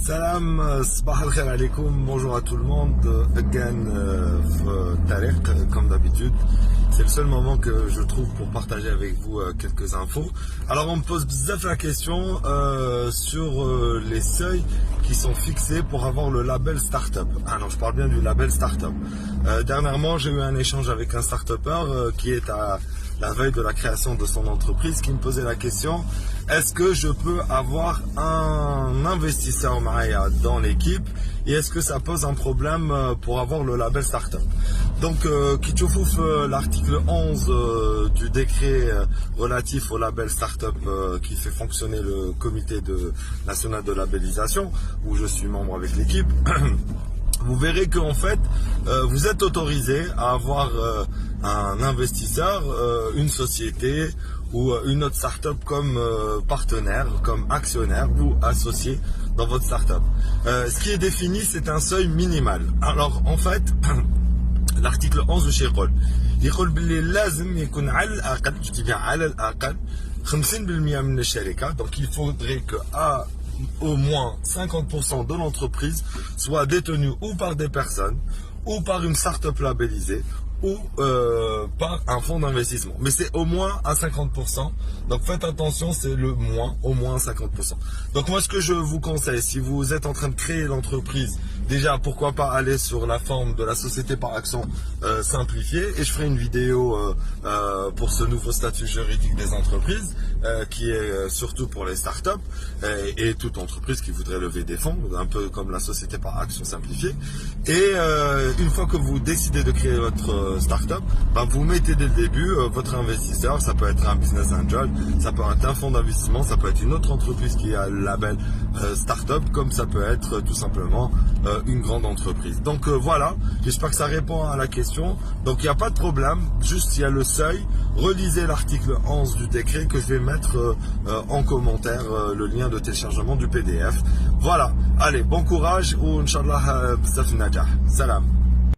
Salam, sabah al-khair alaikum, bonjour à tout le monde. Again, Tariq, comme d'habitude. C'est le seul moment que je trouve pour partager avec vous quelques infos. Alors on me pose bizarre la question sur les seuils qui sont fixés pour avoir le label Startup. Ah non, je parle bien du label Startup. Dernièrement, j'ai eu un échange avec un Startupper qui est à la veille de la création de son entreprise, qui me posait la question: est-ce que je peux avoir un investisseur Maya dans l'équipe et est-ce que ça pose un problème pour avoir le label Startup? Donc, Kitchofouf, l'article 11 du décret relatif au label Startup qui fait fonctionner le comité national de labellisation, où je suis membre avec l'équipe. Vous verrez qu'en fait, vous êtes autorisé à avoir un investisseur, une société ou une autre start-up comme partenaire, comme actionnaire ou associé dans votre start-up. Ce qui est défini, c'est un seuil minimal. Alors, en fait, l'article 11 du يقول باللي لازم يكون على الأقل، je dis bien على الأقل 50% من الشركة. Donc, il faudrait que au moins 50% de l'entreprise soit détenue ou par des personnes, ou par une start-up labellisée, ou par un fonds d'investissement. Mais c'est au moins à 50%. Donc faites attention, c'est le moins, au moins 50%. Donc moi, ce que je vous conseille, si vous êtes en train de créer l'entreprise, déjà, pourquoi pas aller sur la forme de la société par action simplifiée. Et je ferai une vidéo pour ce nouveau statut juridique des entreprises, qui est surtout pour les startups et toute entreprise qui voudrait lever des fonds, un peu comme la société par action simplifiée. Et une fois que vous décidez de créer votre startup, ben vous mettez dès le début votre investisseur. Ça peut être un business angel, ça peut être un fonds d'investissement, ça peut être une autre entreprise qui a le label startup, comme ça peut être tout simplement une grande entreprise. Donc voilà, j'espère que ça répond à la question. Donc il n'y a pas de problème, juste il y a le seuil. Relisez l'article 11 du décret que je vais mettre en commentaire, le lien de téléchargement du PDF. Voilà, allez, bon courage ou Inch'Allah, bzaf najah. Salam.